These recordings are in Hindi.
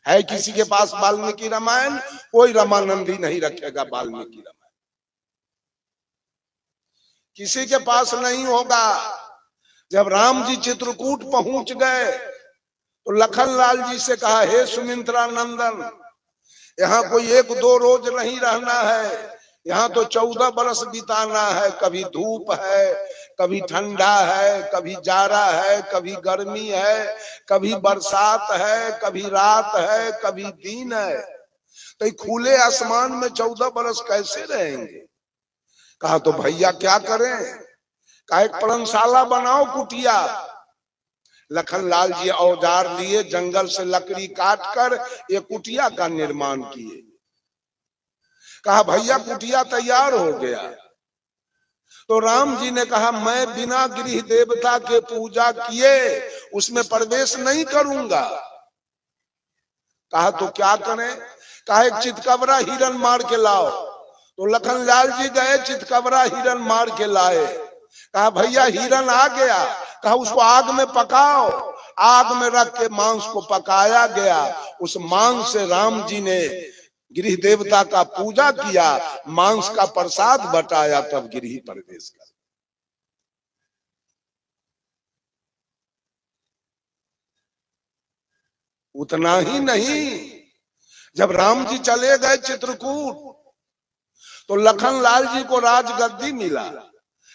है किसी के पास वाल्मीकि रामायण? कोई रामानंदी नहीं रखेगा वाल्मीकि रामायण, किसी के पास नहीं होगा। जब राम जी चित्रकूट पहुंच गए तो लखनलाल जी से कहा, हे सुमित्रा नंदन, यहाँ कोई 1-2 रोज नहीं रहना है, यहाँ तो 14 बरस बिताना है। कभी धूप है, कभी ठंडा है, कभी जाड़ा है, कभी गर्मी है, कभी बरसात है, कभी रात है, कभी दिन है। तो खुले आसमान में 14 बरस कैसे रहेंगे? कहा तो भैया क्या करें? कहा एक पर्णशाला बनाओ, कुटिया। लखनलाल जी औजार लिए, जंगल से लकड़ी काट कर ये कुटिया का निर्माण किए। कहा भैया कुटिया तैयार हो गया। तो राम जी ने कहा, मैं बिना गृह देवता के पूजा किए उसमें प्रवेश नहीं करूंगा। कहा तो क्या करें? कहा एक चितकबरा हिरन मार के लाओ। तो लखनलाल जी गए, चितकबरा हिरन मार के लाए। कहा भैया हिरन आ गया। कहा उसको आग में पकाओ। आग में रख के मांस को पकाया गया। उस मांस से राम जी ने गृह देवता का पूजा किया, मांस का प्रसाद बटाया, तब गृह प्रवेश कर। उतना ही नहीं, जब राम जी चले गए चित्रकूट तो लखनलाल जी को राजगद्दी मिला।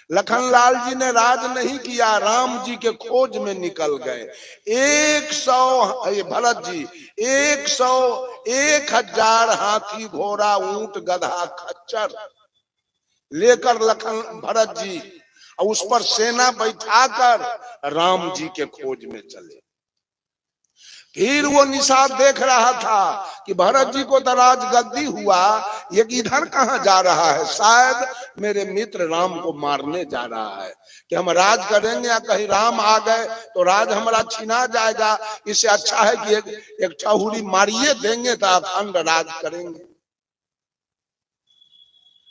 लखनलाल जी ने राज नहीं किया, राम जी के खोज में निकल गए। 100 भरत जी 101,000 हाथी घोड़ा ऊंट गधा खच्चर लेकर भरत जी और उस पर सेना बैठाकर राम जी के खोज में चले। फिर वो निषाद देख रहा था कि भरत जी को तो राजगद्दी हुआ, ये इधर कहाँ जा रहा है? शायद मेरे मित्र राम को मारने जा रहा है कि हम राज करेंगे या कहीं राम आ गए तो राज हमारा छिना जाएगा। इससे अच्छा है कि एक ठहुरी मारिए देंगे तो अखंड राज करेंगे।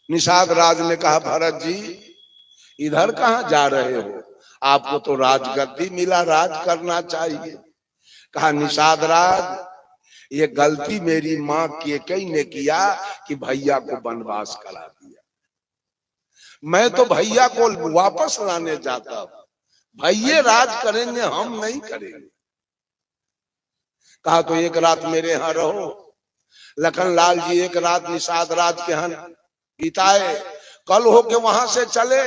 निषाद राज ने कहा, भरत जी इधर कहाँ जा रहे हो? आपको तो राजगद्दी मिला, राज करना चाहिए। कहा निषाद राज ये गलती मेरी माँ केकई ने किया कि भैया को वनवास करा दिया। मैं तो भैया को वापस लाने जाता हूं, भैया राज करेंगे, हम नहीं करेंगे। कहा तो एक रात मेरे यहाँ रहो। लखनलाल जी एक रात निषाद राज के यहाँ बिताए। कल होके वहां से चले।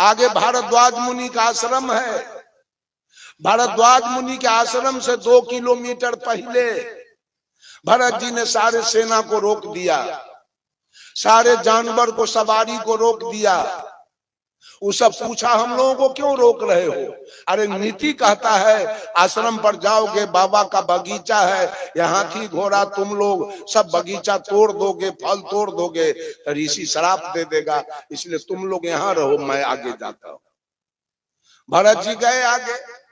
आगे भारद्वाज मुनि का आश्रम है। भारद्वाज मुनि के आश्रम से 2 किलोमीटर पहले भरत जी ने सारे सेना को रोक दिया, सारे जानवर को, सवारी को रोक दिया। उससे पूछा, हम लोगों को क्यों रोक रहे हो? अरे नीति कहता है आश्रम पर जाओगे, बाबा का बगीचा है, यहाँ हाथी घोड़ा तुम लोग सब बगीचा तोड़ दोगे, फल तोड़ दोगे तो ऋषि श्राप दे देगा, इसलिए तुम लोग यहाँ रहो, मैं आगे जाता हूँ। भरत जी गए आगे।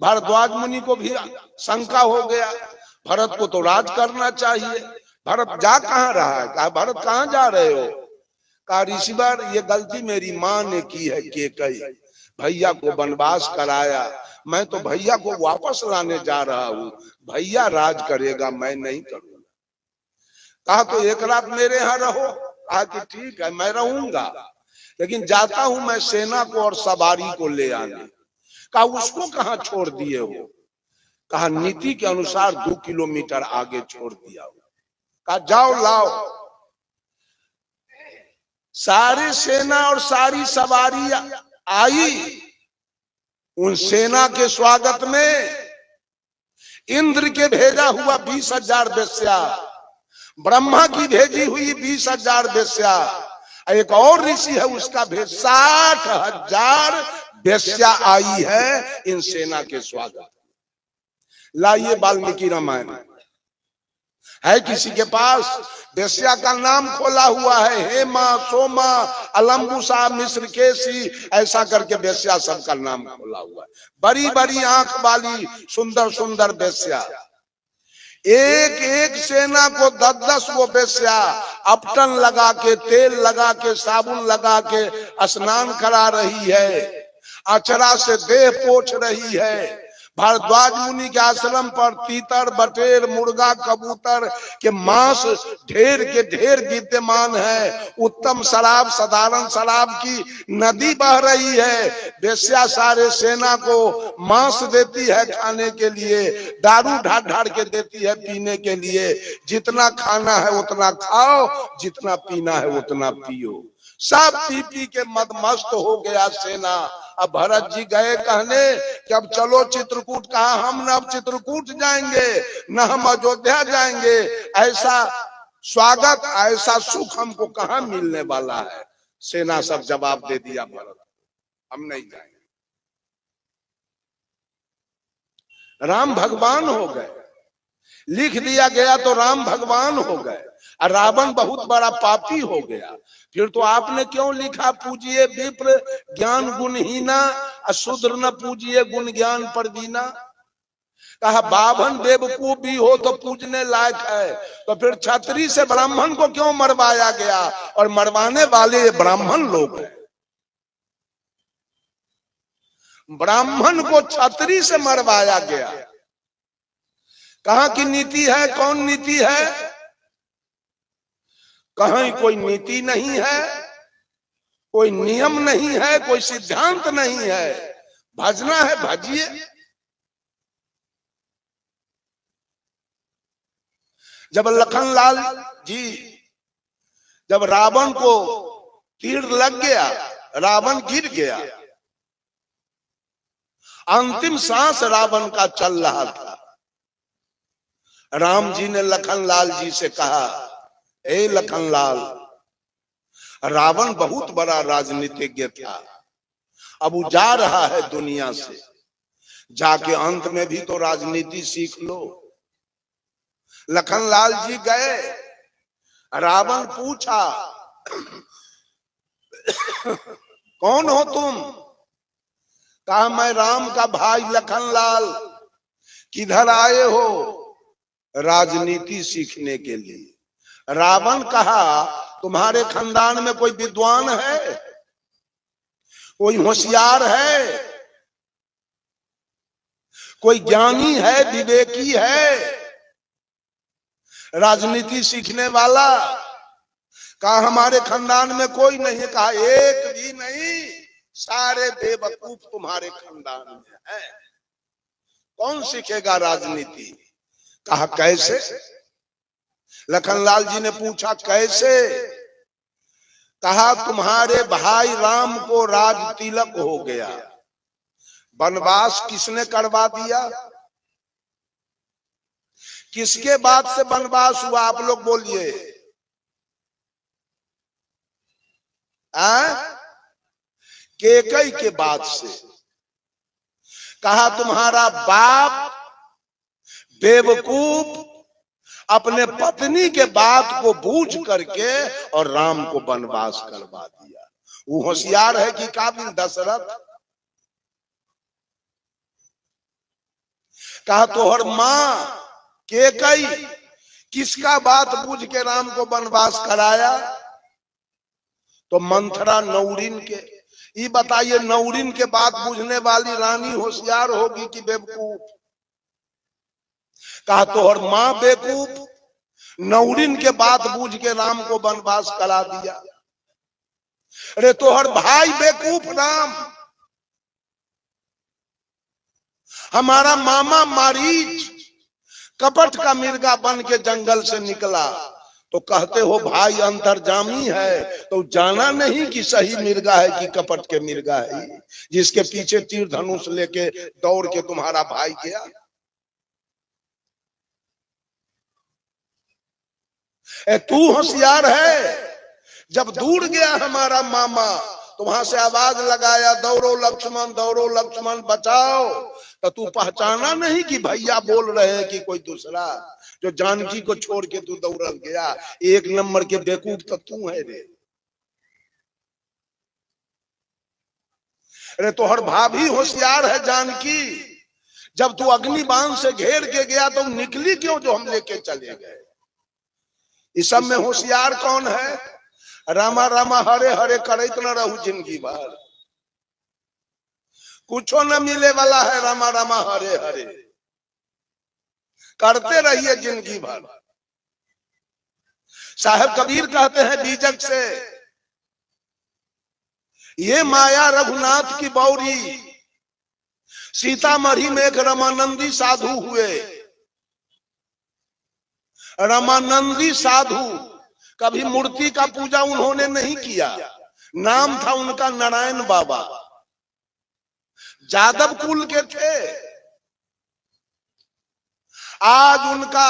भारद्वाज मुनि को भी शंका हो गया, भरत को तो राज करना चाहिए, भरत जा कहाँ रहा है? कहा भरत कहाँ जा रहे हो? कहा ऋषिवर ये गलती मेरी माँ ने की है, केकई भैया को वनवास कराया, मैं तो भैया को वापस लाने जा रहा हूँ, भैया राज करेगा, मैं नहीं करूंगा। कहा तो एक रात मेरे यहाँ रहो। कहा कि ठीक है मैं रहूंगा, लेकिन जाता हूं मैं सेना को और सवारी को ले आने। कहा उसको कहाँ छोड़ दिए हो? कहा नीति के अनुसार 2 किलोमीटर आगे छोड़ दिया हो। कहा जाओ लाओ। सारी सेना और सारी सवारी आई। उन सेना के स्वागत में इंद्र के भेजा हुआ 20,000 वेश्या, ब्रह्मा की भेजी हुई 20,000 वेश्या, एक और ऋषि है उसका भेज 60,000 वेश्या आई है इन सेना के स्वागत। लाइए वाल्मीकि रामायण है किसी के पास? वेश्या का नाम खोला हुआ है, हेमा, सोमा, अलम्बुसा, मिश्रकेशी, ऐसा करके वेश्या सबका नाम खोला हुआ है। बड़ी बड़ी आंख वाली सुंदर सुंदर वेश्या, एक एक सेना को 10-10 वो वेश्या अपटन लगा के, तेल लगा के, साबुन लगा के स्नान करा रही है, अचरा से देह पोंछ रही है। भारद्वाज मुनि के आश्रम पर तीतर, बटेर, मुर्गा, कबूतर के मांस ढेर के ढेर विद्यमान है। उत्तम शराब, साधारण शराब की नदी बह रही है। वेश्या सारे सेना को मांस देती है खाने के लिए, दारू ढार ढार के देती है पीने के लिए। जितना खाना है उतना खाओ, जितना पीना है उतना पियो। सब पी पी के मदमस्त हो गया सेना। अब भरत जी गए कहने कि अब चलो चित्रकूट। कहा हम न अब चित्रकूट जाएंगे, न हम अयोध्या जाएंगे। ऐसा स्वागत, ऐसा सुख हमको कहाँ मिलने वाला है। सेना सब जवाब दे दिया भरत, हम नहीं जाएंगे। राम भगवान हो गए, लिख दिया गया तो राम भगवान हो गए, और रावण बहुत बड़ा पापी हो गया। फिर तो आपने क्यों लिखा पूजिए विप्र ज्ञान गुणहीना, अशूद्र न पूजिए गुण ज्ञान परवीना। कहा बाभन बेवकूफ भी हो तो पूजने लायक है, तो फिर क्षत्रिय से ब्राह्मण को क्यों मरवाया गया, और मरवाने वाले ब्राह्मण लोग हैं। ब्राह्मण को क्षत्रिय से मरवाया गया। कहाँ की नीति है, कौन नीति है? कहीं कोई नीति नहीं है, कोई नियम नहीं है, कोई सिद्धांत नहीं है। भजना है भजिए। जब लखनलाल जी, जब रावण को तीर लग गया, रावण गिर गया, अंतिम सांस रावण का चल रहा था। राम जी ने लखनलाल जी से कहा, ए लखनलाल, रावण बहुत बड़ा राजनीतिज्ञ था, अब वो जा रहा है दुनिया से, जाके अंत में भी तो राजनीति सीख लो। लखनलाल जी गए, रावण पूछा कौन हो तुम? कहा मैं राम का भाई लखनलाल। किधर आए हो? राजनीति सीखने के लिए। रावण कहा तुम्हारे खानदान में कोई विद्वान है, कोई होशियार है, कोई ज्ञानी है, विवेकी है, राजनीति सीखने वाला? कहा हमारे खानदान में कोई नहीं है। कहा एक भी नहीं, सारे बेवकूफ तुम्हारे खानदान में है, कौन सीखेगा राजनीति? कहा कैसे? लखनलाल जी ने पूछा कैसे? कहा तुम्हारे भाई राम को राज तिलक हो गया, वनवास किसने करवा दिया? किसके बात से वनवास हुआ? आप लोग बोलिए। केकई के बात से। कहा तुम्हारा बाप बेवकूफ अपने पत्नी के बात को बूझ करके और राम को वनवास करवा दिया। वो होशियार है कि काबिल दशरथ? कहा तोहर मां केकई किसका बात बूझ के राम को वनवास कराया? तो मंथरा नौरीन के। ये बताइए नौरीन के बात बूझने वाली रानी होशियार होगी कि बेवकूफ? कहा तोहर मां बेवकूफ नौरीन के बात बूझ के राम को वनवास करा दिया। अरे तोहर भाई बेवकूफ राम। हमारा मामा मारीच कपट का मिर्गा बन के जंगल से निकला, तो कहते हो भाई अंतर्जामी है, तो जाना नहीं कि सही मिर्गा है कि कपट के मिर्गा है, जिसके पीछे तीर धनुष लेके दौड़ के तुम्हारा भाई गया। तू होशियार है। जब दूर गया हमारा मामा तो वहां से आवाज लगाया दौड़ो लक्ष्मण बचाओ, तो तू पहचाना नहीं कि भैया बोल रहे हैं कि कोई दूसरा? जो जानकी को छोड़ के तू दौड़ गया। एक नंबर के बेवकूफ तो तू है रे। अरे तोहर भाभी होशियार है जानकी। जब तू अग्निबाण से घेर के गया तो निकली क्यों जो हम लेके चले गए? इस सब में होशियार कौन है? रामा रामा हरे हरे करत न रहू जिंदगी भर। कुछो न मिले वाला है, रामा रामा हरे हरे करते रहिए जिंदगी भर। साहब कबीर कहते हैं बीजक से, ये माया रघुनाथ की बौरी, सीतामढ़ी में एक रमानंदी साधु हुए। रमानंदी साधु, कभी मूर्ति का पूजा उन्होंने नहीं किया, नाम था उनका नारायण बाबा, जादव कुल के थे। आज उनका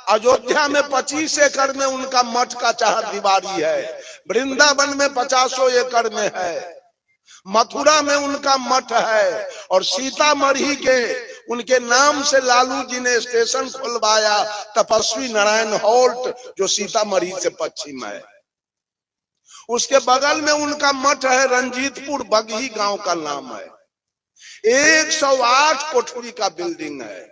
अयोध्या में 25 एकड़ में उनका मठ का चार दीवारी है, वृंदावन में 50 एकड़ में है, मथुरा में उनका मठ है, और सीतामढ़ी के उनके नाम से लालू जी ने स्टेशन खुलवाया, तपस्वी नारायण हॉल्ट, जो सीतामढ़ी से पश्चिम है। उसके बगल में उनका मठ है, रंजीतपुर बगही गांव का नाम है। 108 कोठरी का बिल्डिंग है।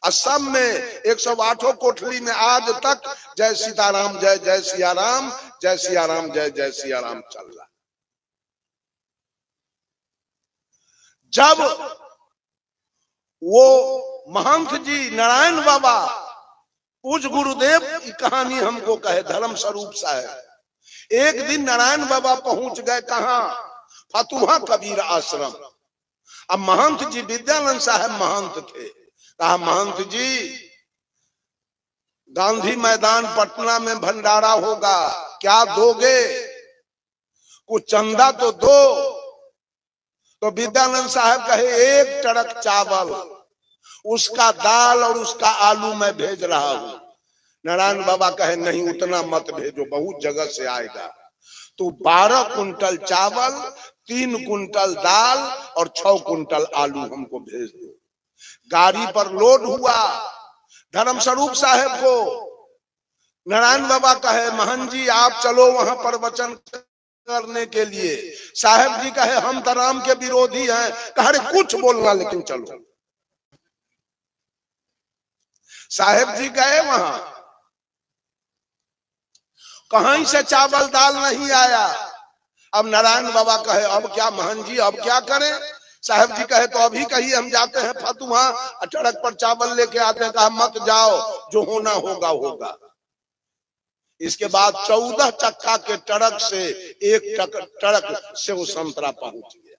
असम में 108 कोठरी में आज तक जय सीताराम जय जय सिया राम, जय सिया राम जय जय सिया राम चल रहा। जब वो महंत जी नारायण बाबा पूज गुरुदेव की कहानी हमको कहे, धर्म स्वरूप साहब, एक दिन नारायण बाबा पहुंच गए कहां, फतुहा कबीर आश्रम। अब महंत जी विद्यानंद साहब महंत थे। कहा महंत जी, गांधी मैदान पटना में भंडारा होगा, क्या दोगे? कुछ चंदा तो दो। तो विद्यानंद साहब कहे, एक टड़क चावल, उसका दाल और उसका आलू मैं भेज रहा हूं। नारायण बाबा कहे, नहीं उतना मत भेजो, बहुत जगह से आएगा। तो 12 कुंटल चावल, 3 कुंटल दाल और 6 कुंटल आलू हमको भेज दो। गाड़ी पर लोड हुआ। धर्म स्वरूप साहब को नारायण बाबा कहे, महंत जी आप चलो वहां प्रवचन करने के लिए। साहब जी कहे, हम तो राम के विरोधी हैं। कहे, कुछ बोलना लेकिन चलो। साहब जी गए वहां, कहीं से चावल दाल नहीं आया। अब नारायण बाबा कहे, अब क्या महंत जी, अब क्या करें? साहब जी कहे, तो अभी कहिए हम जाते हैं फतुहा, ट्रक पर चावल लेके आते हैं। कहा मत जाओ, जो होना होगा होगा। इसके बाद 14 चक्का के ट्रक से एक ट्रक से वो संतरा पहुंच गया।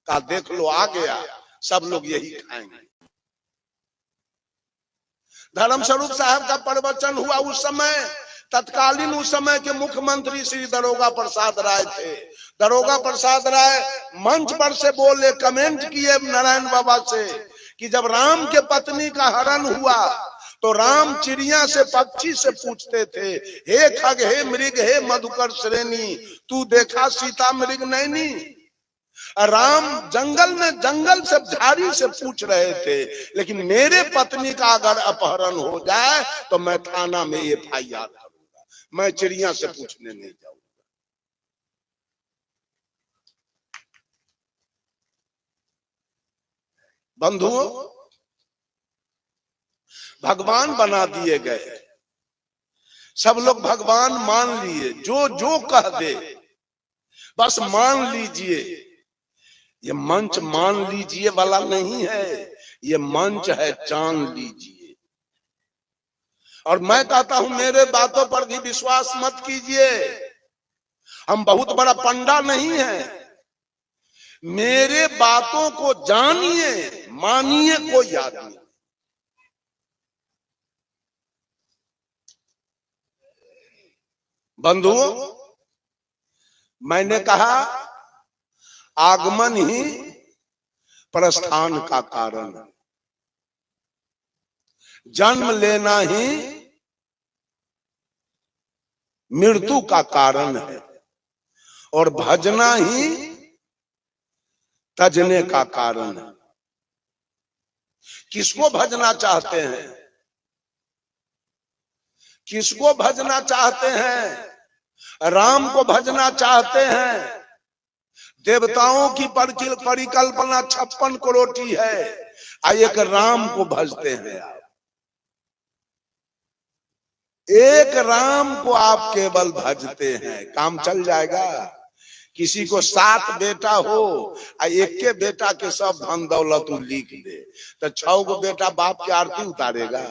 कहा देख लो आ गया, सब लोग यही खाएंगे। धर्म स्वरूप साहब का प्रवचन हुआ। उस समय तत्कालीन उस समय के मुख्यमंत्री श्री दरोगा प्रसाद राय थे। दरोगा प्रसाद राय मंच पर से बोले, कमेंट किए नारायण बाबा से कि जब राम के पत्नी का हरण हुआ तो राम चिड़िया से, पक्षी से पूछते थे, हे खग, हे मृग, हे मधुकर श्रेणी, तू देखा सीता मृग नैनी? राम जंगल में, जंगल से, झाड़ी से पूछ रहे थे, लेकिन मेरे पत्नी का अगर अपहरण हो जाए तो मैं थाना में FIR करूंगा, मैं चिड़िया से पूछने नहीं जाऊंगा। बंधुओं, भगवान बना दिए गए, सब लोग भगवान मान लिए, जो जो कह दे बस मान लीजिए। ये मंच मान लीजिए वाला नहीं है, ये मंच है जान लीजिए। और मैं कहता हूं मेरे बातों पर भी विश्वास मत कीजिए, हम बहुत बड़ा पंडा नहीं है। मेरे बातों को जानिए, मानिए, कोई याद नहीं। बंधुओं, मैंने कहा आगमन ही प्रस्थान का कारण है, जन्म लेना ही मृत्यु का कारण है, और भजना ही तजने का कारण है। किसको भजना चाहते हैं? किसको भजना चाहते हैं? राम को भजना चाहते हैं। देवताओं की परिकल्पना 56 करोड़ है, एक राम को भजते हैं आप। एक राम को आप केवल भजते हैं, काम चल जाएगा। किसी को 7 बेटा हो आ एक के बेटा के सब धन दौलत लिख दे तो 6 गो बेटा बाप की आरती उतारेगा।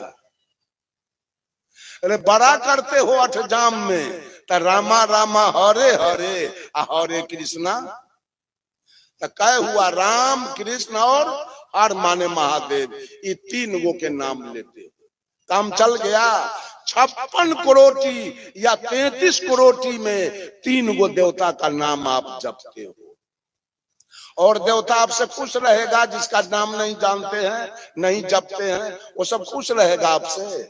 अरे बड़ा करते हो अठजाम में तो रामा रामा हरे हरे आ हरे कृष्णा, तो क्या हुआ? राम कृष्ण और हर माने महादेव, ये 3 गो के नाम लेते हो, काम चल गया। 56 करोटी या 33 करोटी में 3 गो देवता का नाम आप जपते हो, और देवता आपसे खुश रहेगा। जिसका नाम नहीं जानते हैं, नहीं जपते हैं, वो सब खुश रहेगा आपसे।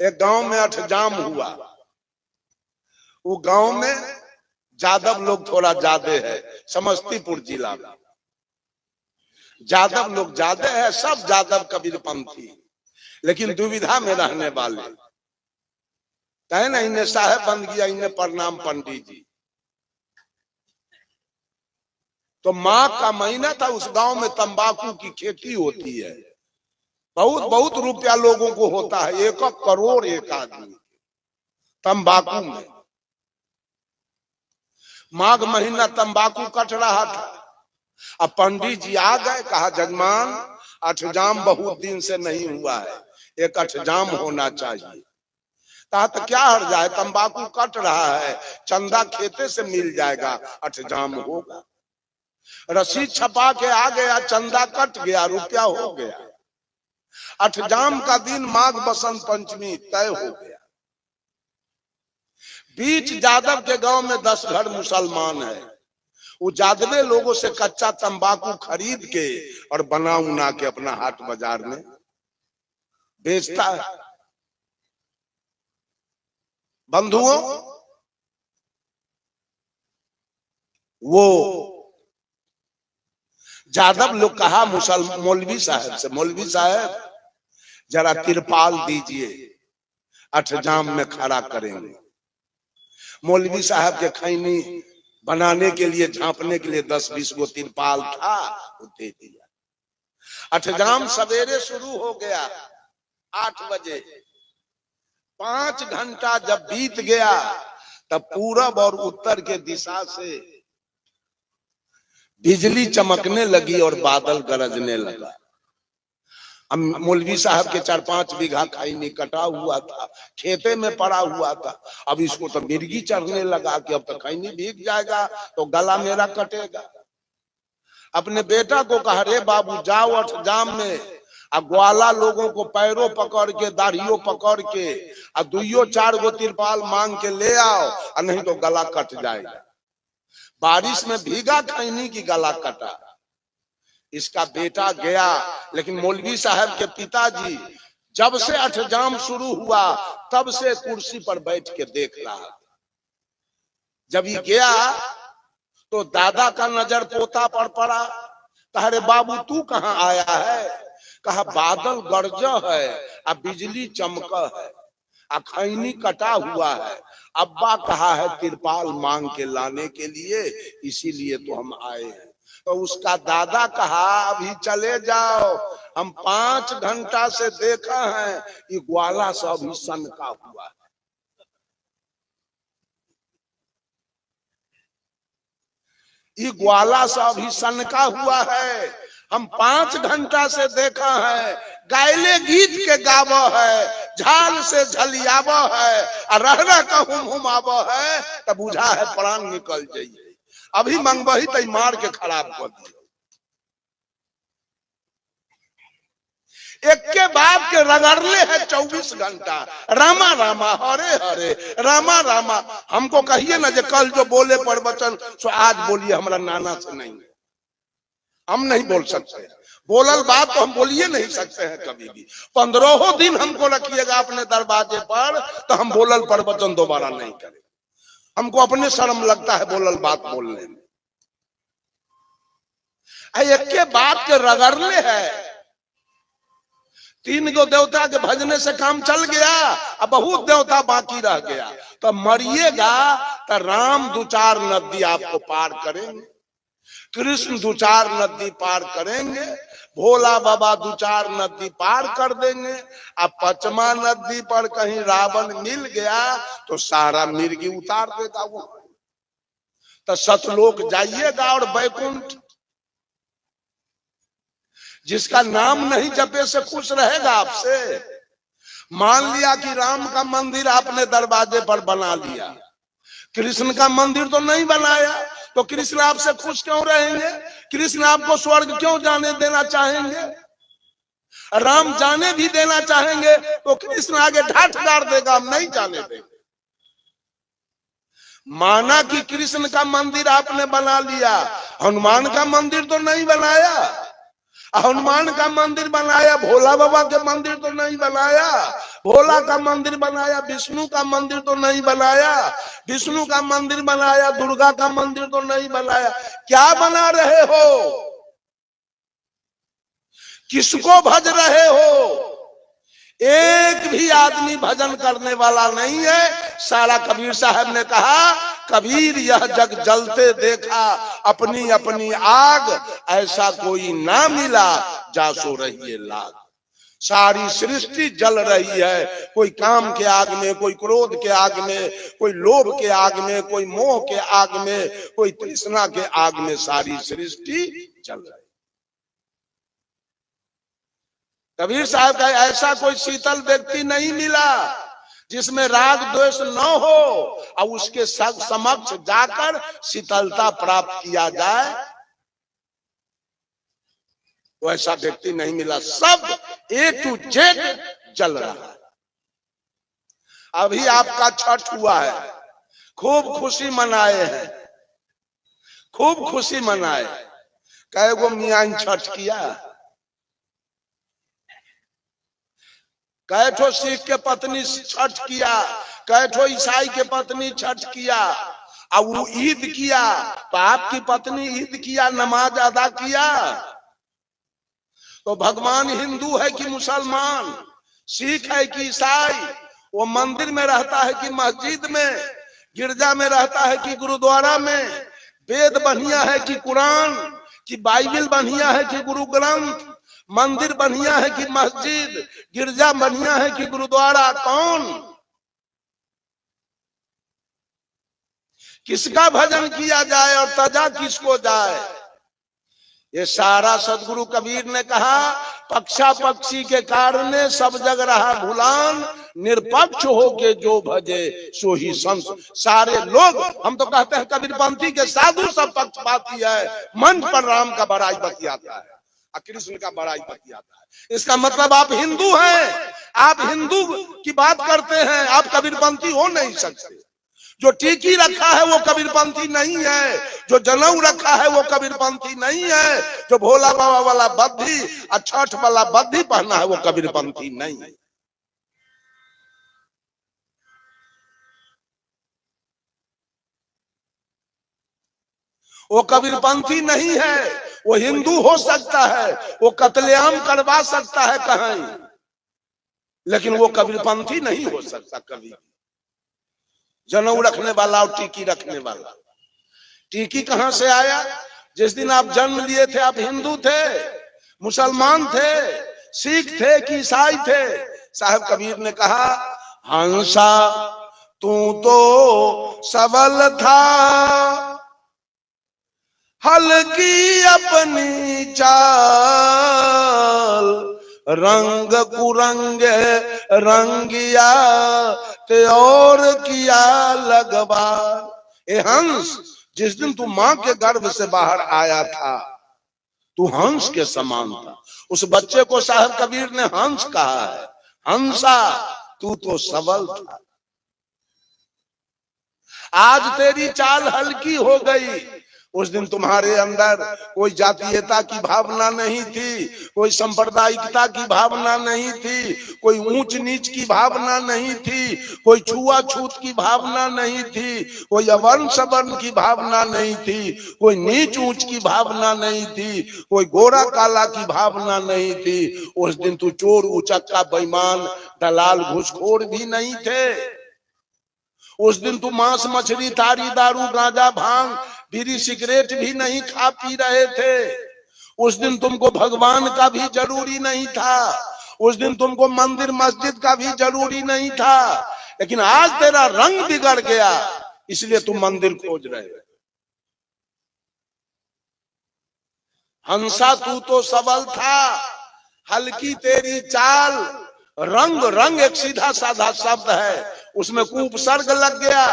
एक गांव में अठजाम हुआ, वो गांव में जादव लोग थोड़ा ज्यादा है, समस्तीपुर जिला में जादव लोग ज्यादा है, सब जादव कबीरपंथी, लेकिन दुविधा में रहने वाले। कहे ना इन्हें साहेब बन गया, इन्हें प्रणाम पंडित जी। तो माघ का महीना था, उस गांव में तंबाकू की खेती होती है, बहुत बहुत रुपया लोगों को होता है, 1 करोड़ एक आदमी तंबाकू में। माघ महीना तंबाकू कट रहा था, अब पंडित जी आ गए, कहा जजमान अठजाम बहुत दिन से नहीं हुआ है, एक अठजाम होना चाहिए। कहा तो क्या हर जाए, तंबाकू कट रहा है, चंदा खेते से मिल जाएगा, अठजाम होगा। रसीद छपा के आ गया, चंदा कट गया, रुपया हो गया। अठजाम का दिन माघ बसंत पंचमी तय हो गया। बीच जादव के गांव में 10 घर मुसलमान है, वो जादवे लोगों से कच्चा तंबाकू खरीद के और बना उना के अपना हाट बाजार में बेचता है। बंधुओं, वो जादव लोग कहा मौलवी साहब से, मौलवी साहब जरा तिरपाल दीजिए, अठजाम में खड़ा करेंगे। मौलवी साहब के खैनी बनाने के लिए, झांपने के लिए 10-20 गो तिरपाल था, वो दे दिया। अठजाम सवेरे शुरू हो गया 8 बजे, 5 घंटा जब बीत गया तब पूरब और उत्तर के दिशा से बिजली चमकने लगी और बादल गरजने लगा। अब मौलवी साहब के 4-5 बीघा खैनी कटा हुआ था, खेते में पड़ा हुआ था। अब इसको तो मिर्गी चढ़ने लगा कि अब तो खैनी भीग जाएगा तो गला मेरा कटेगा। अपने बेटा को कहा, रे बाबू जाओ अठजाम में, ग्वाला लोगों को पैरों पकड़ के, दाढ़ियों पकड़ के, 2-4 गो तिरपाल मांग के ले आओ, और नहीं तो गला कट जाएगा। बारिश में भीगा खैनी की गला कटा। इसका बेटा गया, लेकिन मौलवी साहब के पिताजी जब से अठजाम शुरू हुआ तब से कुर्सी पर बैठ के देख रहा। जब ये गया तो दादा का नजर पोता पर पड़ा। कहा, रे बाबू तू कहाँ आया है? कहा, बादल गरज है, अब बिजली चमक है, खैनी कटा हुआ है, अब्बा कहा है तिरपाल मांग के लाने के लिए, इसीलिए तो हम आए हैं। तो उसका दादा कहा, अभी चले जाओ, हम 5 घंटा से देखा है, ये ग्वाला सब ही सनका हुआ है। ये ग्वाला सब ही सनका हुआ है, हम 5 घंटा से देखा है। गायले गीत के गावो है, झाल से झलियावो है, और रहना कहूं हुमावो है, तब बुझा है प्राण निकल जाइए। अभी मंगबही तई मार के खराब कर दियो। एक के बाप के रगड़ले है 24 घंटा, रामा रामा हरे हरे, रामा रामा। हमको कहिए ना, जो कल जो बोले प्रवचन सो आज बोलिए, हमारा नाना से नहीं, हम नहीं बोल सकते। बोलल बात तो हम बोलिए नहीं सकते हैं कभी भी। 15 दिन हमको रखिएगा अपने दरवाजे पर, तो हम बोलल प्रवचन दोबारा नहीं करें। हमको अपने शर्म लगता है बोलल बात बोलने में। एक के बाप के रगड़ले है, 3 गो देवता के भजने से काम चल गया, अब बहुत देवता बाकी रह गया। तो मरिएगा तो राम 2-4 नदी आपको पार करेंगे। कृष्ण 2-4 नदी पार करेंगे, भोला बाबा 2-4 नदी पार कर देंगे। अब 5वां नदी पर कहीं रावण मिल गया तो सारा मिर्गी उतार देगा वो। तो सतलोक जाइएगा और बैकुंठ, जिसका नाम नहीं जपे से खुश रहेगा आपसे। मान लिया कि राम का मंदिर आपने दरवाजे पर बना लिया, कृष्ण का मंदिर तो नहीं बनाया, तो कृष्ण आपसे खुश क्यों रहेंगे? कृष्ण आपको स्वर्ग क्यों जाने देना चाहेंगे? राम जाने भी देना चाहेंगे तो कृष्ण आगे ढाठ गाड़ देगा, हम नहीं जाने देंगे। माना कि कृष्ण का मंदिर आपने बना लिया, हनुमान का मंदिर तो नहीं बनाया। हनुमान का मंदिर बनाया, भोला बाबा के मंदिर तो नहीं बनाया। भोला का मंदिर बनाया, विष्णु का मंदिर तो नहीं बनाया। विष्णु का मंदिर बनाया, दुर्गा का मंदिर तो नहीं बनाया। क्या बना रहे हो? किसको भज रहे हो? एक भी आदमी भजन करने वाला नहीं है। सारा कबीर साहब ने कहा, कबीर यह जग जलते देखा अपनी अपनी आग, ऐसा कोई ना मिला जा सो रही है लाग। सारी सृष्टि जल रही है, कोई काम के आग में, कोई क्रोध के आग में, कोई लोभ के आग में, कोई मोह के आग में, कोई तृष्णा के आग में, सारी सृष्टि जल रही है। कबीर साहब का ऐसा कोई शीतल व्यक्ति नहीं मिला जिसमें राग द्वेष न हो और उसके समक्ष जाकर शीतलता प्राप्त किया जाए, वो ऐसा व्यक्ति नहीं मिला। सब A to Z जल रहा है। अभी आपका छठ हुआ है, खूब खुशी मनाए हैं, खूब खुशी मनाए। कई गो मियाँ छठ किया, कई ठो सिख के पत्नी छठ किया, कई ठो ईसाई के पत्नी छठ किया, और वो ईद किया तो आपकी पत्नी ईद किया, नमाज अदा किया। तो भगवान हिंदू है कि मुसलमान, सिख है कि ईसाई, वो मंदिर में रहता है कि मस्जिद में, गिरजा में रहता है कि गुरुद्वारा में, वेद बढ़िया है कि कुरान, कि बाइबिल बढ़िया है कि गुरु ग्रंथ, मंदिर बढ़िया है कि मस्जिद, गिरजा बढ़िया है कि गुरुद्वारा, कौन किसका भजन किया जाए और तजा किसको जाए? ये सारा सदगुरु कबीर ने कहा, पक्षा पक्षी के कारण सब जग रहा भुलान, निरपक्ष होके जो भजे सो ही संत। सारे लोग, हम तो कहते हैं कबीरपंथी के साधु सब पक्षपाती है, मंच पर राम का बड़ाई बतियाता है, कृष्ण का बड़ाई बतियाता है। इसका मतलब आप हिंदू हैं, आप हिंदू की बात करते हैं, आप कबीरपंथी हो नहीं सकते। जो टीकी रखा है वो कबीरपंथी नहीं है, जो जनेऊ रखा है वो कबीरपंथी नहीं है, जो भोला बाबा वाला बद्धी और छठ वाला बद्धी पहना है वो कबीरपंथी नहीं है। वो कबीरपंथी नहीं है। वो हिंदू हो सकता है, वो कत्लेआम करवा सकता है कहीं, लेकिन वो कबीरपंथी नहीं हो सकता कभी। जनेऊ रखने वाला और टीकी रखने वाला, टीकी कहां से आया? जिस दिन आप जन्म लिए थे आप हिंदू थे, मुसलमान थे, सिख थे कि ईसाई थे? साहब कबीर ने कहा, हंसा तू तो सबल था, हल्की अपनी चाल, रंग कुरंग रंगिया ते और किया लगवार। ए हंस, जिस दिन तू मां के गर्भ से बाहर आया था तू हंस के समान था। उस बच्चे को साहब कबीर ने हंस कहा है। हंसा तू तो सबल था, आज तेरी चाल हल्की हो गई। उस दिन तुम्हारे अंदर कोई जातीयता की भावना नहीं थी, कोई सांप्रदायिकता की भावना नहीं थी, कोई ऊंच नीच की भावना नहीं थी, कोई छुआछूत की भावना नहीं थी, कोई अवर्ण सवर्ण की भावना नहीं थी, कोई नीच ऊंच की भावना नहीं थी, कोई गोरा काला की भावना नहीं थी। उस दिन तू चोर उचक्का बेईमान दलाल घूसखोर भी नहीं थे। उस दिन तुम मांस मछली तारी दारू गांजा भांग बीड़ी सिगरेट भी नहीं खा पी रहे थे। उस दिन तुमको भगवान का भी जरूरी नहीं था। उस दिन तुमको मंदिर मस्जिद का भी जरूरी नहीं था। लेकिन आज तेरा रंग बिगड़ गया, इसलिए तुम मंदिर खोज रहे हो। हंसा तू तो सबल था, हल्की तेरी चाल। रंग रंग एक सीधा साधा शब्द है, उसमें उपसर्ग लग गया,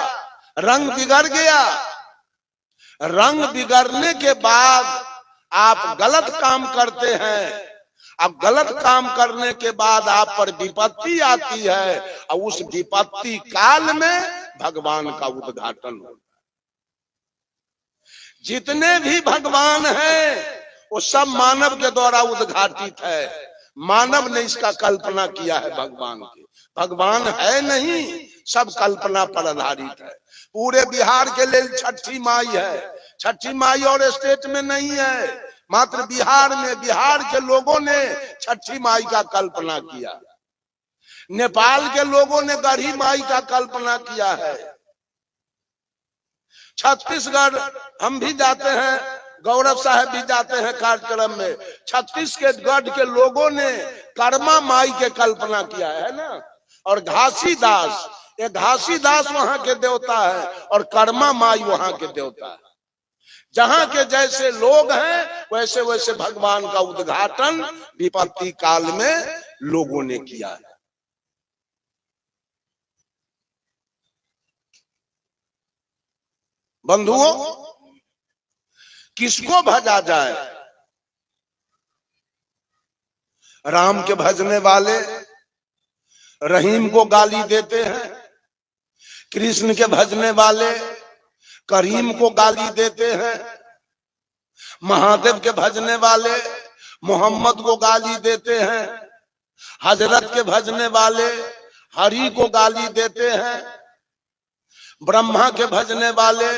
रंग बिगड़ गया। रंग बिगड़ने के बाद आप गलत काम करते हैं। अब गलत काम करने के बाद आप पर विपत्ति आती है, और उस विपत्ति काल में भगवान का उद्घाटन होता है। जितने भी भगवान हैं वो सब मानव के द्वारा उद्घाटित है। मानव ने इसका कल्पना किया है भगवान की। भगवान है नहीं, सब कल्पना पर आधारित है। पूरे बिहार के लिए छठी माई है। छठी माई और स्टेट में नहीं है, मात्र बिहार में। बिहार के लोगों ने छठी माई का कल्पना किया। नेपाल के लोगों ने गढ़ी माई का कल्पना किया है। छत्तीसगढ़ हम भी जाते हैं, गौरव साहब भी जाते हैं कार्यक्रम में। छत्तीसगढ़ के लोगों ने कर्मा माई के कल्पना किया है ना। और घासीदास, ये घासीदास वहां के देवता है और कर्मा माई वहां के देवता है। जहां के जैसे लोग हैं वैसे वैसे भगवान का उद्घाटन विपत्ति काल में लोगों ने किया है। बंधुओं, किसको भजा जाए? राम के भजने वाले रहीम को गाली देते हैं, कृष्ण के भजने वाले करीम को गाली देते हैं, महादेव के भजने वाले मोहम्मद को गाली देते हैं, हजरत के भजने वाले हरि को गाली देते हैं, ब्रह्मा के भजने वाले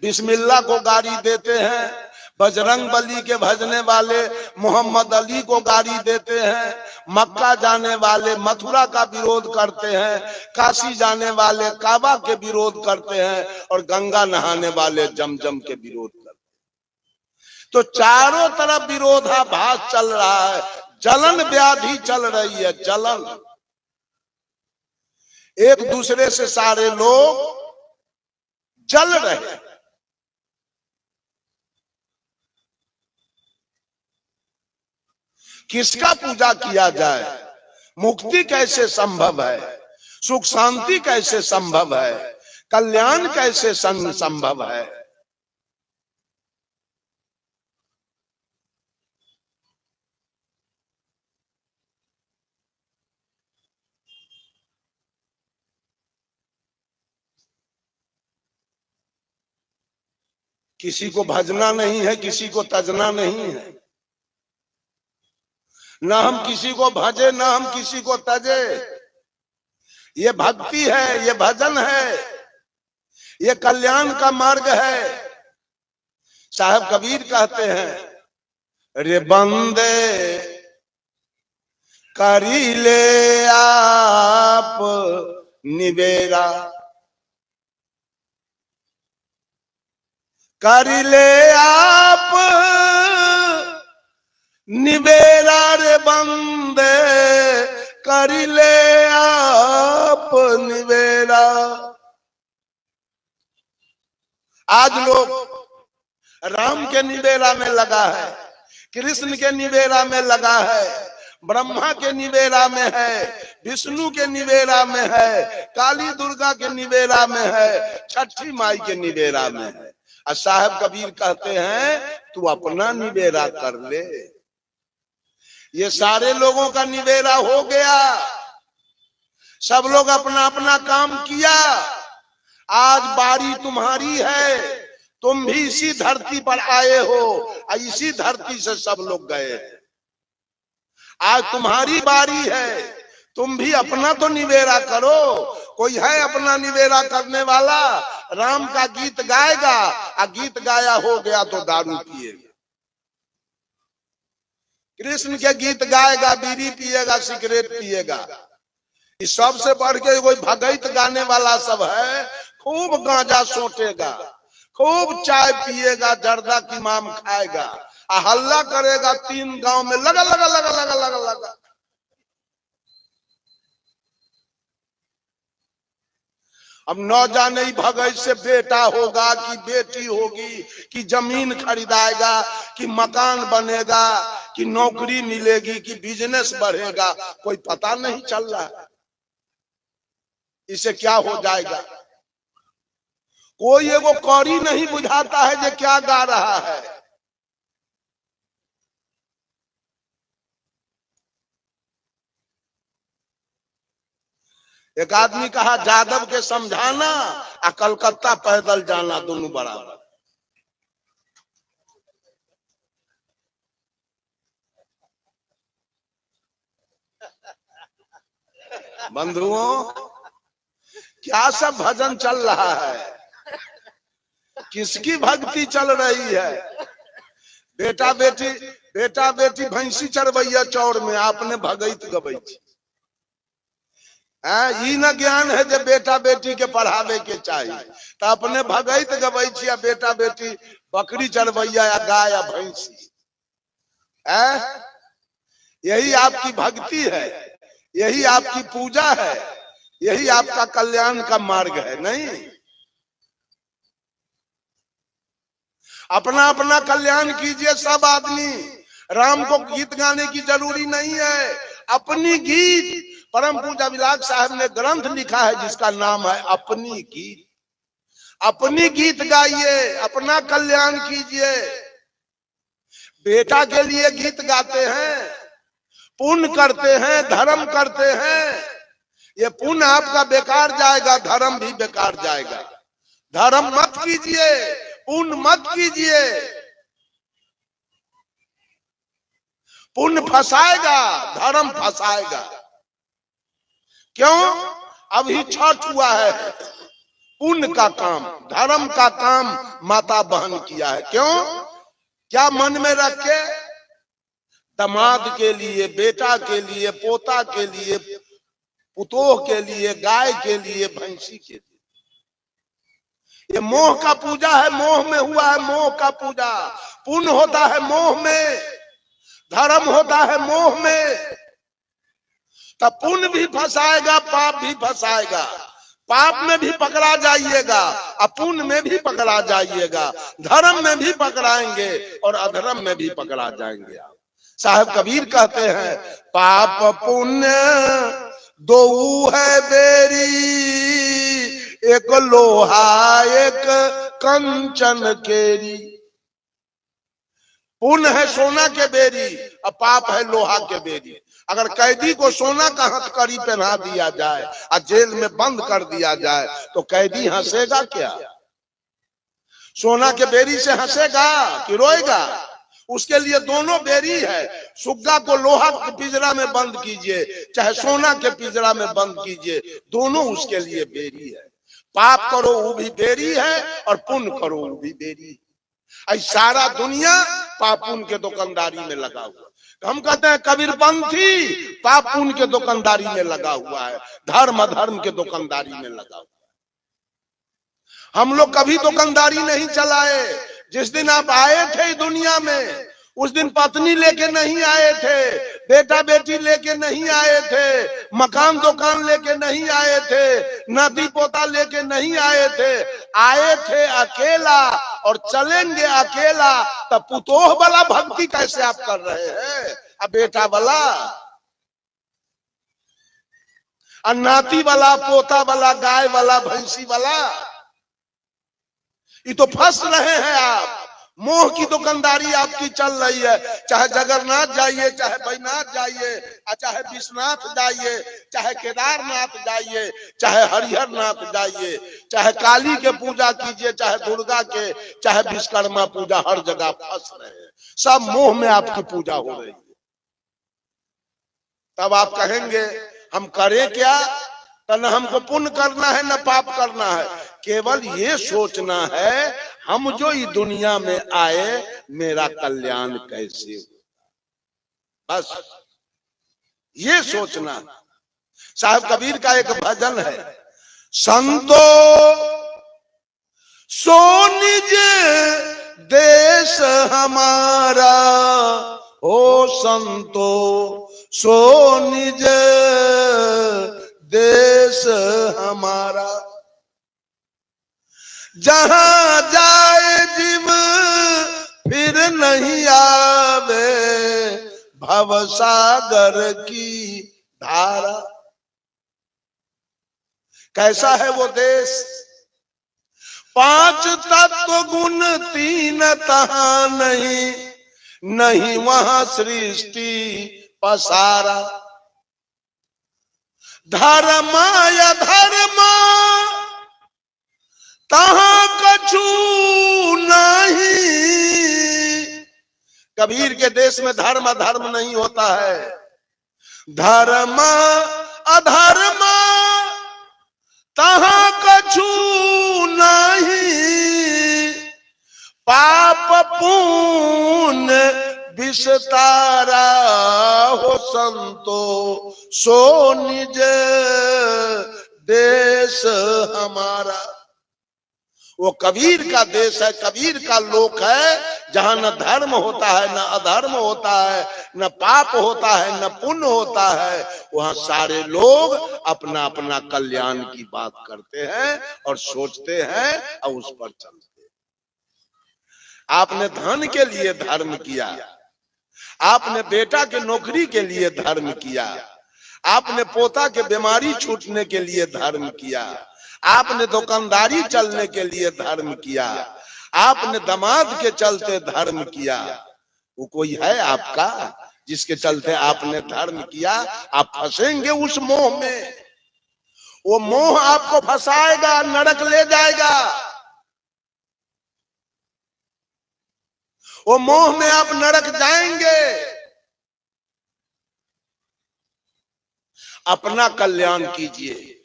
बिस्मिल्लाह को गाली देते हैं, बजरंग बली के भजने वाले मोहम्मद अली को गाली देते हैं, मक्का जाने वाले मथुरा का विरोध करते हैं, काशी जाने वाले काबा के विरोध करते हैं, और गंगा नहाने वाले जमजम के विरोध करते हैं। तो चारों तरफ विरोधाभास चल रहा है, जलन व्याधि चल रही है, जलन। एक दूसरे से सारे लोग जल रहे हैं। किसका पूजा किया जाए? मुक्ति कैसे संभव है? सुख शांति कैसे संभव है? कल्याण कैसे संभव है? किसी को भजना नहीं है, किसी को तजना नहीं है। ना हम किसी को भजे, ना हम किसी को तजे। ये भक्ति है, ये भजन है, ये कल्याण का मार्ग है। साहब कबीर कहते हैं, रे बंदे करी ले आप निवेरा, करी ले आप निवेरा, रे बंदे करी ले आप निवेरा। आज लोग राम के निवेरा में लगा है, कृष्ण के निवेरा में लगा है, ब्रह्मा के निवेरा में है, विष्णु के निवेरा में है, काली दुर्गा के निवेरा में है, छठी माई के निवेरा में है। और साहब कबीर कहते हैं, तू अपना निवेरा कर ले। ये सारे लोगों का निवेरा हो गया, सब लोग अपना अपना काम किया। आज बारी तुम्हारी है, तुम भी इसी धरती पर आए हो और इसी धरती से सब लोग गए हैं। आज तुम्हारी बारी है, तुम भी अपना तो निवेरा करो। कोई है अपना निवेरा करने वाला? राम का गीत गाएगा और गीत गाया हो गया तो दारू पिएगा। कृष्ण के गीत गाएगा, बीड़ी पिएगा, सिगरेट पिएगा। इस सबसे बढ़ के कोई भगत गाने वाला सब है, खूब गांजा सोटेगा, खूब चाय पिएगा, जर्दा की माम खाएगा, हल्ला करेगा 3 गांव में, लगा लगा लगा लगा लगा लगा। अब न जाने भगत से बेटा होगा कि बेटी होगी, कि जमीन खरीदाएगा, कि मकान बनेगा, कि नौकरी मिलेगी, कि बिजनेस बढ़ेगा, कोई पता नहीं चल रहा है। इसे क्या हो जाएगा, कोई एगो कौड़ी नहीं बुझाता है जो क्या गा रहा है। एक आदमी कहा जादव के समझाना आ कलकत्ता पैदल जाना दोनों बराबर। बंधुओं, क्या सब भजन चल रहा है, किसकी भक्ति चल रही है? बेटा बेटी भैंसी चरवैया चौर में, आपने भगत गवै ई न ज्ञान है जो बेटा बेटी के पढ़ावे के चाहिए, तो अपने भगत गवै छिया बेटा बेटी बकरी चरवैया या गाय या भैंसी। यही आपकी भक्ति है, यही आपकी पूजा है, यही आपका कल्याण का मार्ग है। नहीं, अपना अपना कल्याण कीजिए सब आदमी। राम को गीत गाने की जरूरी नहीं है, अपनी गीत। परम पूजा विलास साहब ने ग्रंथ लिखा है जिसका नाम है अपनी गीत। अपनी गीत गाइए, अपना कल्याण कीजिए। बेटा के लिए गीत गाते हैं, पुण्य करते हैं, धर्म करते हैं। ये पुण्य आपका बेकार जाएगा, धर्म भी बेकार जाएगा। धर्म मत कीजिए, पुण्य मत कीजिए। पुण्य फंसाएगा, धर्म फंसाएगा। क्यों? अभी छठ हुआ है, पुण्य का काम, धर्म का काम माता बहन किया है। क्यों? क्या मन में रख के? दामाद के लिए, बेटा के लिए, पोता के लिए, पुतोह के लिए, गाय के लिए, भैंसी के लिए। ये मोह का पूजा है, मोह में हुआ है मोह का पूजा। पुण्य होता है मोह में, धर्म होता है मोह में। तब पुण्य भी फंसाएगा, पाप भी फंसाएगा। पाप में भी पकड़ा जाइएगा, अपुण्य में भी पकड़ा जाइएगा, धर्म में भी पकड़ाएंगे और अधर्म में भी पकड़ा जाएंगे। साहब कबीर कहते हैं, पाप पुण्य दो है बेरी, एक लोहा एक कंचन केरी। पुण्य है सोना के बेरी और पाप है लोहा के बेरी। अगर कैदी को सोना का हथकड़ी पहना दिया जाए और जेल में बंद कर दिया जाए तो कैदी हंसेगा क्या? सोना के बेरी से हंसेगा कि रोएगा? उसके लिए दोनों बेरी है। सुग्गा को लोहा के पिंजरा में बंद कीजिए, चाहे सोना के पिंजरा में बंद कीजिए, दोनों उसके लिए बेरी है। पाप करो वो भी बेरी है और पुण्य करो वो भी बेरी है। सारा दुनिया पाप पुण्य के दुकानदारी में लगा हुआ। हम कहते हैं कबीरपंथी पाप पुण्य के दुकानदारी में लगा हुआ है, धर्म अधर्म के दुकानदारी में लगा हुआ है। हम लोग कभी दुकानदारी नहीं चलाए। जिस दिन आप आए थे दुनिया में, उस दिन पत्नी लेके नहीं आए थे, बेटा बेटी लेके नहीं आए थे, मकान दुकान लेके नहीं आए थे, नाती पोता लेके नहीं आए थे। आए थे अकेला और चलेंगे अकेला। तब पुतोह वाला भक्ति कैसे आप कर रहे हैं? अब बेटा वाला, नाती वाला, पोता वाला, गाय वाला, भैंसी वाला, ये तो फंस रहे हैं आप। मोह की दुकानदारी आपकी चल रही है। चाहे जगन्नाथ जाइए, चाहे बैजनाथ जाइए, चाहे विश्वनाथ जाइए, चाहे केदारनाथ जाइए, चाहे हरिहर नाथ जाइए, चाहे काली के पूजा कीजिए, चाहे दुर्गा के, चाहे विश्वकर्मा पूजा, हर जगह फंस रहे हैं। सब मोह में आपकी पूजा हो रही है। तब आप कहेंगे हम करें क्या? तो न हमको पुण्य करना है न पाप करना है, केवल ये सोचना है हम जो इस दुनिया में आए मेरा कल्याण कैसे हो, बस ये सोचना। साहब कबीर का एक भजन है, संतो सो निज देश हमारा हो संतो, सो निज देश हमारा। जहां जाए जीव फिर नहीं आवे, भवसागर की धारा। कैसा है वो देश? 5 तत्व गुण 3 तहां नहीं, नहीं वहां सृष्टि पसारा। धर्म अधर्म तहां कछु नहीं। कबीर के देश में धर्म अधर्म नहीं होता है। धर्म अधर्म तहां कछु नहीं, पाप पुण्य विस्तारा हो संतो, सो निज देश हमारा। वो कबीर का देश है, कबीर का लोक है, जहां न धर्म होता है, न अधर्म होता है, न पाप होता है, न पुण्य होता है। वहां सारे लोग अपना अपना कल्याण की बात करते हैं और सोचते हैं और उस पर चलते हैं। आपने धन के लिए धर्म किया, आपने बेटा के नौकरी के लिए धर्म किया, आपने पोता के बीमारी छूटने के लिए धर्म किया, आपने दुकानदारी चलने के लिए धर्म किया, आपने दामाद के चलते धर्म किया। वो कोई है आपका जिसके चलते आपने धर्म किया? आप फंसेंगे उस मोह में। वो मोह आपको फंसाएगा, नरक ले जाएगा। वो मोह में आप नरक जाएंगे। अपना कल्याण कीजिए,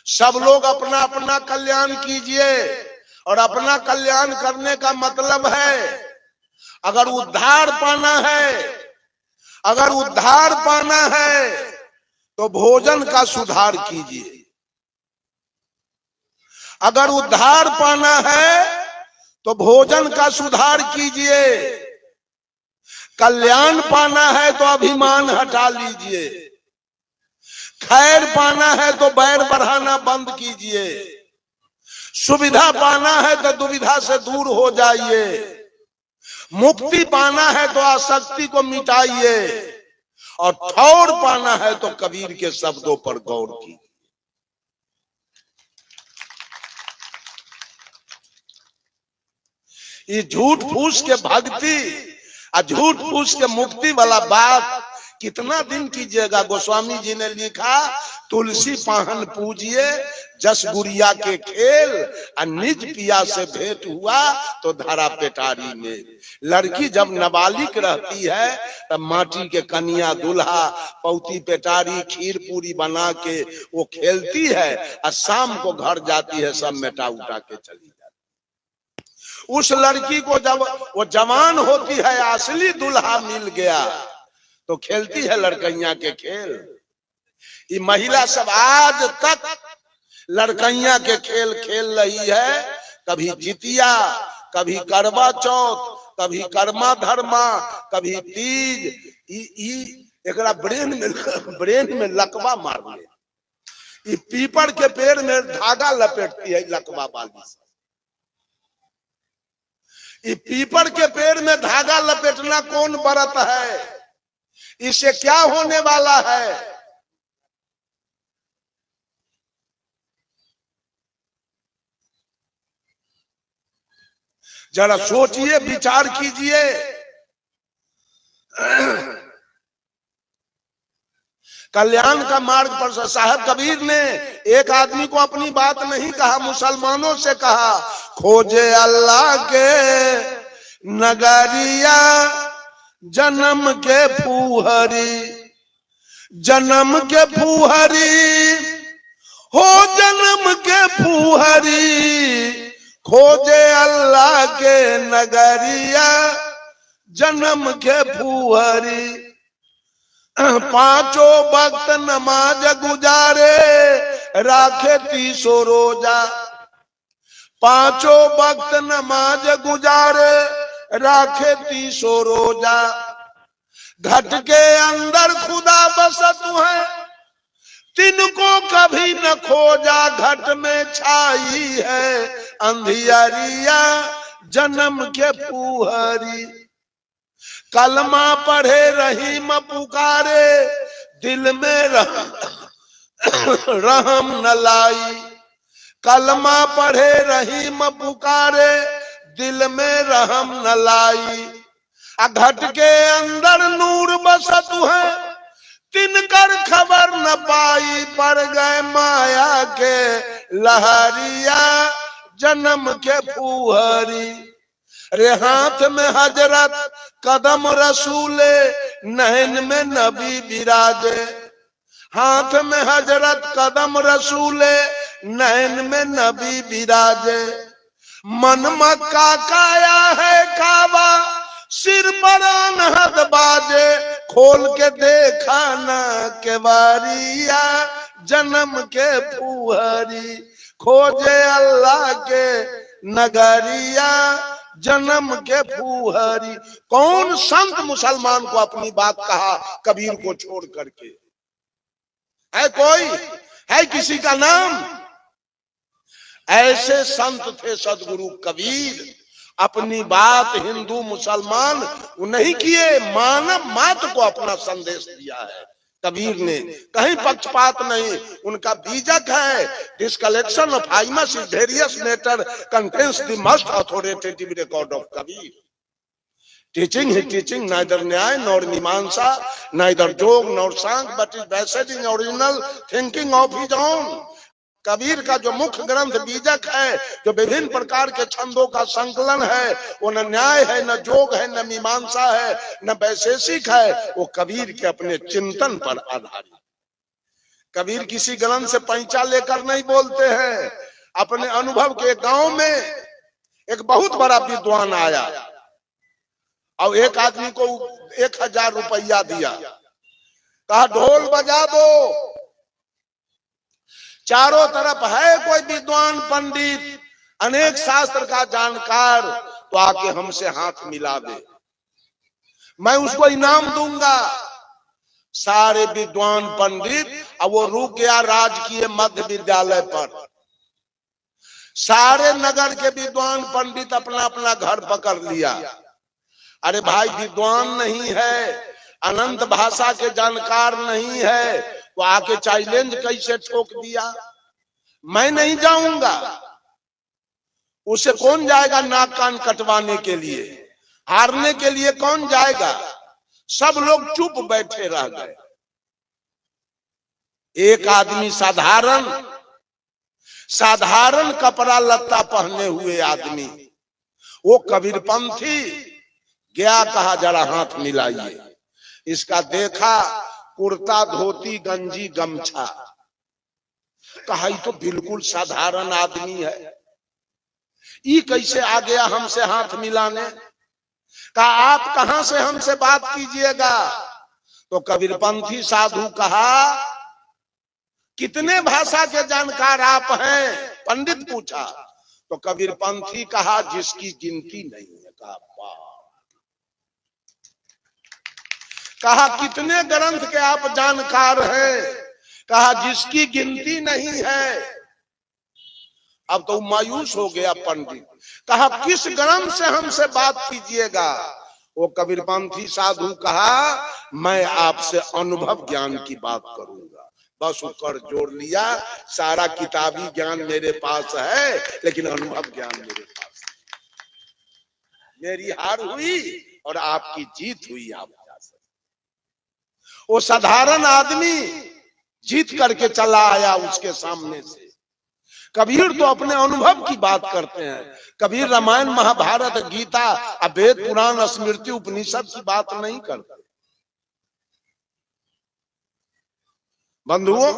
सब लोग अपना अपना कल्याण कीजिए। और अपना कल्याण करने का मतलब है, अगर उद्धार पाना है, अगर उद्धार पाना है तो भोजन का सुधार कीजिए। अगर उद्धार पाना है तो भोजन का सुधार कीजिए। कल्याण पाना है तो अभिमान हटा लीजिए। खैर पाना है तो बैर बढ़ाना बंद कीजिए। सुविधा पाना है तो दुविधा से दूर हो जाइए। मुक्ति पाना है तो आसक्ति को मिटाइए। और ठौर पाना है तो कबीर के शब्दों पर गौर कीजिए। ये झूठ फूस के भक्ति और झूठ फूस के मुक्ति वाला बात कितना दिन कीजिएगा। गोस्वामी जी ने लिखा, तुलसी पाहन पूजिए जस गुड़िया के खेल, और निज पिया से भेंट हुआ तो धरा पेटारी में। लड़की जब नाबालिग रहती है तब माटी के कन्या दूल्हा पौती पेटारी खीर पूरी बना के वो खेलती है, और शाम को घर जाती है सब मेटा उठा के चली जाती। उस लड़की को जब वो जवान होती है, असली दूल्हा मिल गया तो खेलती है लड़कैया के खेल। ये महिला सब आज तक लड़कैया के खेल खेल रही है। कभी जितिया, कभी करवा चौथ, कभी कर्मा धर्मा, कभी तीज। एकरा ब्रेन में लकवा मार ले। ये पीपल के पेड़ में धागा लपेटती है लकवा वाली। ये पीपल के पेड़ में धागा लपेटना कौन व्रत है? इससे क्या होने वाला है? जरा सोचिए, विचार कीजिए। कल्याण का मार्ग पर साहब कबीर ने एक आदमी को अपनी बात नहीं कहा, मुसलमानों से कहा, खोजे अल्लाह के नगरिया जन्म के फूहरी, जन्म के फूहरी हो, जन्म के फूहरी, खोजे अल्लाह के नगरिया जन्म के फूहरी। पांचों वक्त नमाज गुजारे राखे 300 रोजा, पांचों वक्त नमाज गुजारे, राखे 30 रोजा। घट के अंदर खुदा बसत है, तिनको कभी न खोजा। घट में छाई है अंधियारिया, जन्म के फूहरी। कलमा पढ़े रहीम पुकारे, दिल में रहम न लाई। कलमा पढ़े रहीम पुकारे, दिल में रहम न लाई। घट के अंदर नूर बसत है, तिनकर खबर न पाई। पड़ गए माया के लहरिया, जन्म के फूहरी। रे हाथ में हजरत कदम रसूले, नैन में नबी विराजे। हाथ में हजरत कदम रसूले, नैन में नबी विराजे। मन मक्का काया है काबा, सिर पर अनहद बाजे। खोल के देखा ना केवारिया, जन्म के फूहरी। खोजे अल्लाह के नगरिया, जन्म के फूहरी। कौन संत मुसलमान को अपनी बात कहा कबीर को छोड़ करके? है कोई? है किसी का नाम? ऐसे संत थे सदगुरु कबीर। अपनी बात हिंदू मुसलमान नहीं किए, मानव मात्र को अपना संदेश दिया है कबीर ने। कहीं पक्षपात नहीं। उनका बीजक है, this collection of hymns is various matter contains the most authoritative record of Kabir. Teaching he teaching neither Nyaya nor Mimamsa, neither Jog nor Sankhya, but is based in original thinking of his own. Kabir का जो मुख्य ग्रंथ बीजक है, जो विभिन्न प्रकार के छंदों का संकलन है, वो न न्याय है, न जोग है, न मीमांसा है, न वैशेषिक है। वो कबीर के अपने चिंतन पर आधारित। कबीर किसी ग्रंथ से पैंचा लेकर नहीं बोलते हैं। अपने अनुभव के गांव में एक बहुत बड़ा विद्वान आया और एक आदमी को 1000 रुपया दिया। कहा ढोल बजा दो। चारों तरफ है कोई विद्वान पंडित, अनेक शास्त्र का जानकार, तो आके हमसे हाथ मिला दे, मैं उसको इनाम दूंगा। सारे विद्वान पंडित, अब वो रुक गया राजकीय मध्य विद्यालय पर। सारे नगर के विद्वान पंडित अपना अपना घर पकड़ लिया। अरे भाई विद्वान नहीं है, अनंत भाषा के जानकार नहीं है, तो आके चैलेंज कैसे ठोक दिया? मैं नहीं जाऊंगा। उसे कौन जाएगा नाक कान कटवाने के लिए? हारने के लिए कौन जाएगा? सब लोग चुप बैठे रह गए। एक आदमी साधारण कपड़ा लत्ता पहने हुए आदमी, वो कबीरपंथी गया, कहा जरा हाथ मिलाइए। इसका देखा कुर्ता धोती गंजी गमछा, कहा ये तो बिल्कुल साधारण आदमी है, ये कैसे आ गया हमसे हाथ मिलाने? कहा आप कहां से हमसे बात कीजिएगा? तो कबीरपंथी साधु कहा कितने भाषा के जानकार आप हैं? पंडित पूछा तो कबीरपंथी कहा जिसकी गिनती नहीं है। कहा कितने ग्रंथ के आप जानकार हैं? कहा जिसकी गिनती नहीं है। अब तो मायूस हो गया पंडित। कहा किस ग्रंथ से हमसे बात कीजिएगा? वो कबीरपंथी साधु कहा मैं आपसे अनुभव ज्ञान की बात करूंगा। बस ऊपर जोड़ लिया, सारा किताबी ज्ञान मेरे पास है, लेकिन अनुभव ज्ञान मेरे पास है। मेरी हार हुई और आपकी जीत हुई। आप वो साधारण आदमी जीत करके चला आया उसके सामने से। कबीर तो अपने अनुभव की बात करते हैं। कबीर रामायण महाभारत गीता वेद पुराण स्मृति उपनिषद की बात नहीं करते। बंधुओं,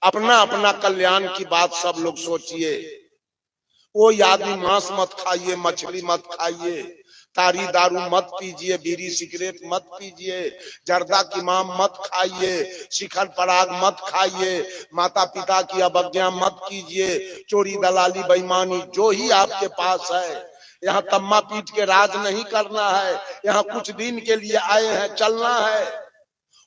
अपना अपना कल्याण की बात सब लोग सोचिए। वो आदमी मांस मत खाइए, मछली मत खाइए, तारी दारू मत पीजिए, बीड़ी सिगरेट मत पीजिए, जर्दा की माम मत खाइए, शिखर पराग मत खाइए, माता पिता की अवज्ञा मत कीजिए, चोरी दलाली बेईमानी जो ही आपके पास है, यहाँ तम्मा पीट के राज नहीं करना है, यहाँ कुछ दिन के लिए आए हैं, चलना है।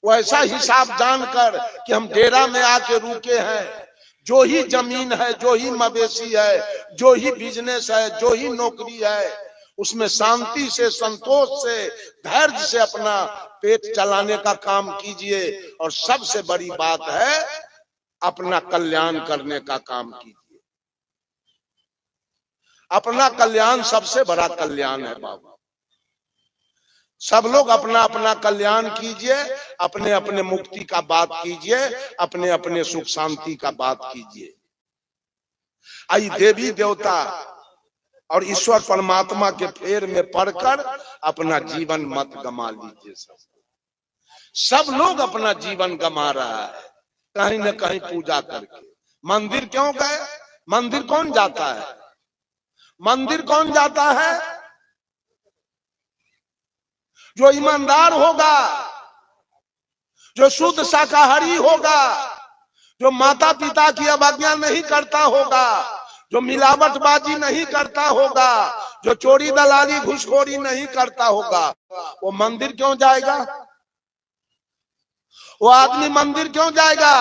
वैसा हिसाब जानकर कि हम डेरा में आके रुके हैं, जो ही जमीन है, जो ही मवेशी है, जो ही बिजनेस है, जो ही नौकरी है, उसमें शांति से, संतोष से, धैर्य से अपना पेट चलाने का काम कीजिए। और सबसे बड़ी बात है, अपना कल्याण करने का काम कीजिए। अपना कल्याण सबसे बड़ा कल्याण है बाबू। सब लोग अपना अपना कल्याण कीजिए, अपने अपने मुक्ति का बात कीजिए, अपने अपने सुख शांति का बात कीजिए। आई देवी देवता और ईश्वर परमात्मा के फेर में पड़कर अपना जीवन मत गमा लीजिए। सब लोग अपना जीवन गमा रहा है कहीं न कहीं पूजा करके। मंदिर क्यों गए? मंदिर कौन जाता है? मंदिर कौन जाता है? जो ईमानदार होगा, जो शुद्ध शाकाहारी होगा, जो माता पिता की अवज्ञा नहीं करता होगा, जो मिलावटबाजी नहीं करता होगा, जो चोरी दलाली घुसखोरी नहीं करता होगा, वो मंदिर क्यों जाएगा? वो आदमी मंदिर क्यों जाएगा?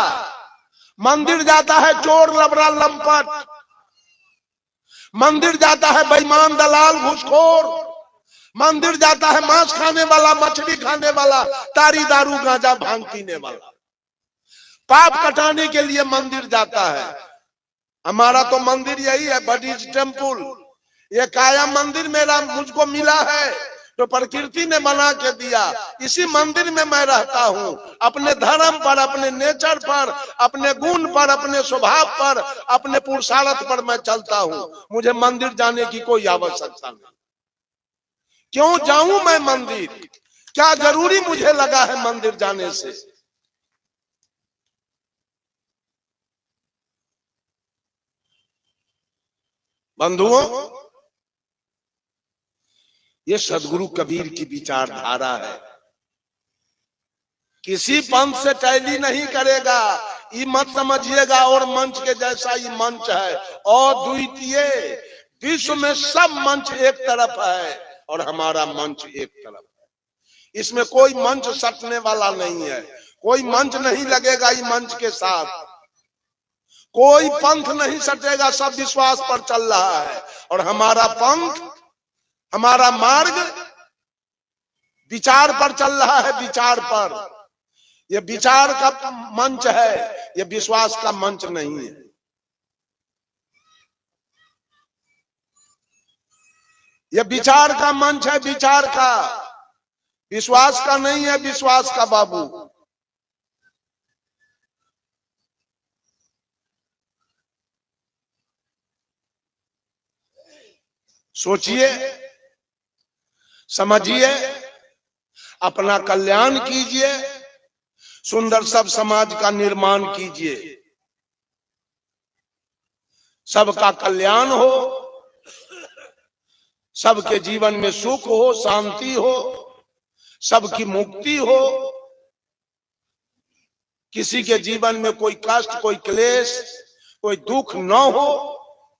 मंदिर जाता है चोर लबरा लंपट, मंदिर जाता है बेईमान दलाल घुसखोर, मंदिर जाता है मांस खाने वाला, मछली खाने वाला, तारी दारू गांजा भांग पीने वाला। पाप कटाने के लिए मंदिर जाता है। हमारा तो मंदिर यही है, बडीज टेम्पल। ये काया मंदिर मेरा मुझको मिला है, तो प्रकृति ने बना के दिया। इसी मंदिर में मैं रहता हूँ, अपने धर्म पर, अपने नेचर पर, अपने गुण पर, अपने स्वभाव पर, अपने पुरुषार्थ पर मैं चलता हूँ। मुझे मंदिर जाने की कोई आवश्यकता नहीं। क्यों जाऊं मैं मंदिर? क्या जरूरी मुझे लगा है मंदिर जाने से? बंधुओं, ये सदगुरु कबीर की विचारधारा है। किसी पंथ से टैली नहीं करेगा, ये मत समझिएगा और मंच के जैसा ये मंच है। और द्वितीय, विश्व में सब मंच एक तरफ है और हमारा मंच एक तरफ है। इसमें कोई मंच सटने वाला नहीं है, कोई मंच नहीं लगेगा इस मंच के साथ, कोई पंथ नहीं सटेगा, सब विश्वास पर चल रहा है। और हमारा पंथ, हमारा मार्ग विचार पर चल रहा है, विचार पर। यह विचार का मंच है, यह विश्वास का मंच नहीं है। यह विचार का मंच है, विचार का, विश्वास का नहीं है, विश्वास का बाबू। सोचिए, समझिए, अपना कल्याण कीजिए, सुंदर सब समाज का निर्माण कीजिए। सबका कल्याण हो, सबके जीवन में सुख हो, शांति हो, सबकी मुक्ति हो, किसी के जीवन में कोई कष्ट, कोई क्लेश, कोई दुख न हो।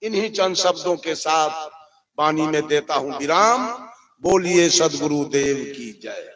इन्हीं चंद शब्दों के साथ वाणी में देता हूं विराम। बोलिए सदगुरुदेव की जय।